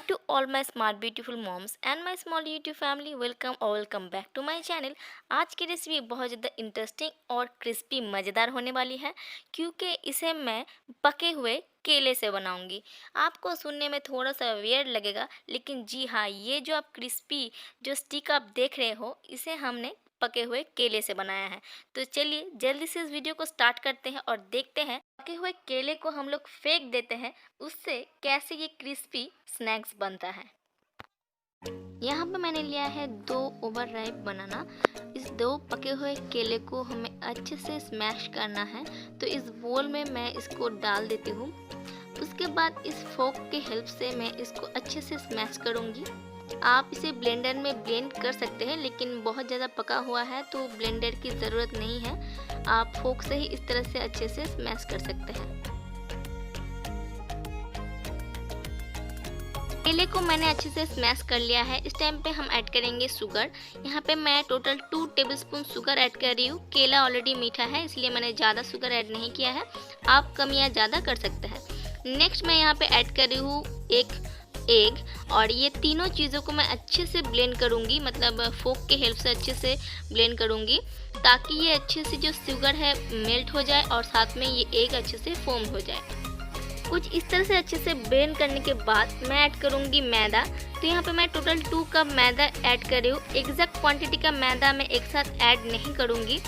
to all my smart beautiful moms and my small YouTube family, welcome back to my channel। आज की recipe बहुत ज़्यादा interesting और crispy मज़ेदार होने वाली है क्योंकि इसे मैं पके हुए केले से बनाऊंगी। आपको सुनने में थोड़ा सा वियर्ड लगेगा, लेकिन जी हाँ, ये जो आप क्रिस्पी जो स्टिक आप देख रहे हो, इसे हमने पके हुए केले से बनाया है। तो चलिए जल्दी से इस वीडियो को स्टार्ट करते हैं और देखते हैं पके हुए केले को हम लोग फेंक देते हैं, उससे कैसे ये क्रिस्पी स्नैक्स बनता है। यहाँ पे मैंने लिया है 2 ओवर राइप बनाना। इस 2 पके हुए केले को हमें अच्छे से स्मैश करना है, तो इस बोल में मैं इसको डाल देती हूँ। उसके बाद इस फोक की हेल्प से मैं इसको अच्छे से स्मैश करूँगी। आप इसे ब्लेंडर में ब्लेंड कर सकते हैं, लेकिन बहुत ज़्यादा पका हुआ है तो ब्लेंडर की ज़रूरत नहीं है। आप फोक से ही इस तरह से अच्छे से स्मैश कर सकते हैं। केले को मैंने अच्छे से स्मैश कर लिया है। इस टाइम पे हम ऐड करेंगे शुगर। यहाँ पे मैं टोटल 2 टेबलस्पून शुगर ऐड कर रही हूँ। केला ऑलरेडी मीठा है, इसलिए मैंने ज़्यादा शुगर ऐड नहीं किया है। आप कम या ज़्यादा कर सकते हैं। नेक्स्ट मैं यहाँ पे ऐड कर रही हूँ एक एग, और ये तीनों चीज़ों को मैं अच्छे से ब्लेंड करूँगी, मतलब फोक के हेल्प से अच्छे से ब्लेंड करूँगी, ताकि ये अच्छे से जो शुगर है मेल्ट हो जाए और साथ में ये एग अच्छे से फॉर्म हो जाए। कुछ इस तरह से अच्छे से ब्लेंड करने के बाद मैं ऐड करूँगी मैदा। तो यहाँ पे मैं टोटल 2 कप मैदा ऐड कर रही हूँ। एग्जैक्ट क्वांटिटी का मैदा मैं एक साथ ऐड नहीं करूँगी,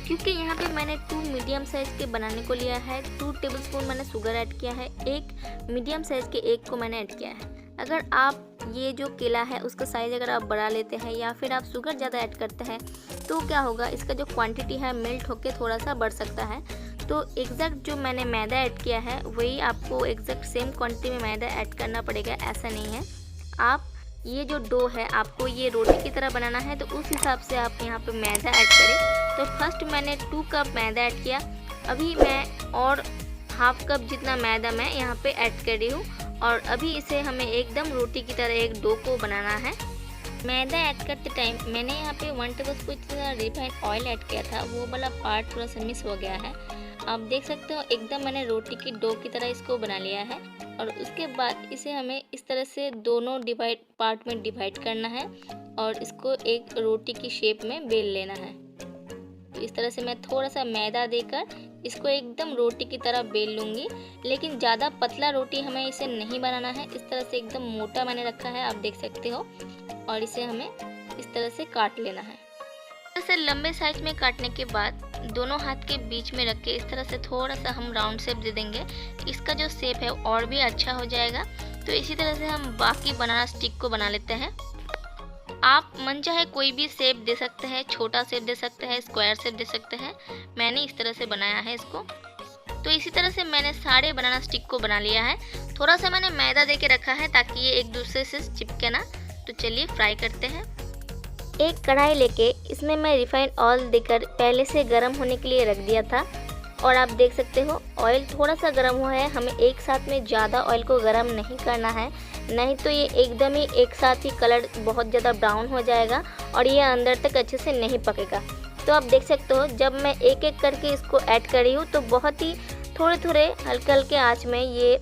क्योंकि यहाँ पे मैंने 2 मीडियम साइज़ के बनाने को लिया है। 2 टेबलस्पून मैंने शुगर ऐड किया है, एक मीडियम साइज़ के एग को मैंने ऐड किया है। अगर आप ये जो केला है उसका साइज़ अगर आप बढ़ा लेते हैं या फिर आप शुगर ज़्यादा ऐड करते हैं, तो क्या होगा, इसका जो क्वांटिटी है मेल्ट होकर थोड़ा सा बढ़ सकता है। तो एग्जैक्ट जो मैंने मैदा ऐड किया है वही आपको एग्जैक्ट सेम क्वांटिटी में मैदा ऐड करना पड़ेगा, ऐसा नहीं है। आप ये जो डो है आपको ये रोटी की तरह बनाना है, तो उस हिसाब से आप यहाँ पे मैदा ऐड करें। तो फर्स्ट मैंने 2 कप मैदा ऐड किया। अभी मैं और हाफ कप जितना मैदा मैं यहाँ पे ऐड कर रही हूँ, और अभी इसे हमें एकदम रोटी की तरह एक डो को बनाना है। मैदा ऐड करते टाइम मैंने यहाँ पे 1 टेबलस्पून रिफाइंड ऑयल ऐड किया था, वो वाला पार्ट थोड़ा सा मिस हो गया है। आप देख सकते हो एकदम मैंने रोटी की डो की तरह इसको बना लिया है, और उसके बाद इसे हमें इस तरह से दोनों पार्ट में डिवाइड करना है और इसको एक रोटी की शेप में बेल लेना है। तो इस तरह से मैं थोड़ा सा मैदा देकर इसको एकदम रोटी की तरह बेल लूँगी, लेकिन ज़्यादा पतला रोटी हमें इसे नहीं बनाना है। इस तरह से एकदम मोटा मैंने रखा है, आप देख सकते हो, और इसे हमें इस तरह से काट लेना है। इसे लंबे साइज में काटने के बाद दोनों हाथ के बीच में रख के इस तरह से थोड़ा सा हम राउंड शेप दे देंगे। इसका जो शेप है और भी अच्छा हो जाएगा। तो इसी तरह से हम बाकी बनाना स्टिक को बना लेते हैं। आप मन चाहे कोई भी शेप दे सकते हैं, छोटा शेप दे सकते हैं, स्क्वायर शेप दे सकते हैं। मैंने इस तरह से बनाया है इसको। तो इसी तरह से मैंने सारे बनाना स्टिक को बना लिया है। थोड़ा सा मैंने मैदा दे के रखा है ताकि ये एक दूसरे से चिपके ना। तो चलिए फ्राई करते हैं। एक कढ़ाई लेके इसमें मैं रिफाइंड ऑयल देकर पहले से गर्म होने के लिए रख दिया था, और आप देख सकते हो ऑयल थोड़ा सा गर्म हुआ है। हमें एक साथ में ज़्यादा ऑयल को गर्म नहीं करना है, नहीं तो ये एकदम ही एक साथ ही कलर बहुत ज़्यादा ब्राउन हो जाएगा और ये अंदर तक अच्छे से नहीं पकेगा। तो आप देख सकते हो जब मैं एक एक करके इसको ऐड कर रही हूँ, तो बहुत ही थोड़े थोड़े हल्के हल्के आँच में ये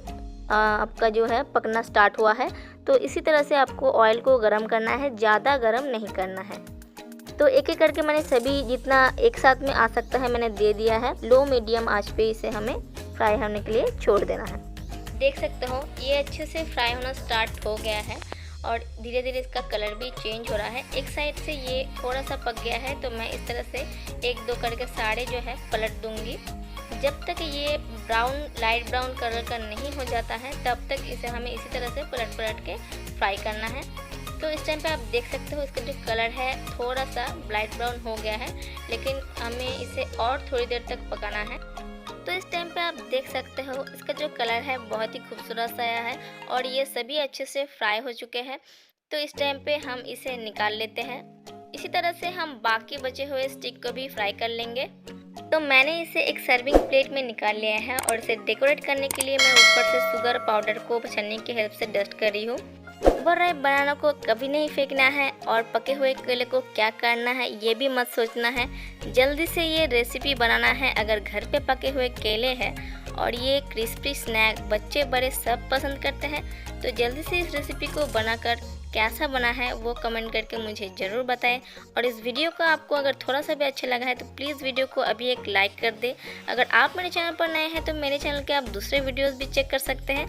आपका जो है पकना स्टार्ट हुआ है। तो इसी तरह से आपको ऑयल को गर्म करना है, ज़्यादा गर्म नहीं करना है। तो एक एक करके मैंने सभी जितना एक साथ में आ सकता है मैंने दे दिया है। लो मीडियम आंच पे इसे हमें फ्राई होने के लिए छोड़ देना है। देख सकते हो ये अच्छे से फ्राई होना स्टार्ट हो गया है, और धीरे धीरे इसका कलर भी चेंज हो रहा है। एक साइड से ये थोड़ा सा पक गया है, तो मैं इस तरह से 1-2 करके सारे जो है पलट दूँगी। जब तक ये लाइट ब्राउन कलर का नहीं हो जाता है, तब तक इसे हमें इसी तरह से पलट के फ्राई करना है। तो इस टाइम पे आप देख सकते हो इसका जो कलर है थोड़ा सा लाइट ब्राउन हो गया है, लेकिन हमें इसे और थोड़ी देर तक पकाना है। तो इस टाइम पे आप देख सकते हो इसका जो कलर है बहुत ही खूबसूरत सा आया है, और ये सभी अच्छे से फ्राई हो चुके हैं। तो इस टाइम पे हम इसे निकाल लेते हैं। इसी तरह से हम बाकी बचे हुए स्टिक को भी फ्राई कर लेंगे। तो मैंने इसे एक सर्विंग प्लेट में निकाल लिया है, और इसे डेकोरेट करने के लिए मैं ऊपर से शुगर पाउडर को छन्नी की हेल्प से डस्ट कर रही हूँ। ओवर राइप बनाना को कभी नहीं फेंकना है, और पके हुए केले को क्या करना है ये भी मत सोचना है। जल्दी से ये रेसिपी बनाना है। अगर घर पे पके हुए केले हैं और ये क्रिस्पी स्नैक बच्चे बड़े सब पसंद करते हैं। तो जल्दी से इस रेसिपी को बनाकर कैसा बना है वो कमेंट करके मुझे ज़रूर बताएं। और इस वीडियो को आपको अगर थोड़ा सा भी अच्छा लगा है तो प्लीज़ वीडियो को अभी एक लाइक कर दें। अगर आप मेरे चैनल पर नए हैं तो मेरे चैनल के आप दूसरे वीडियोस भी चेक कर सकते हैं।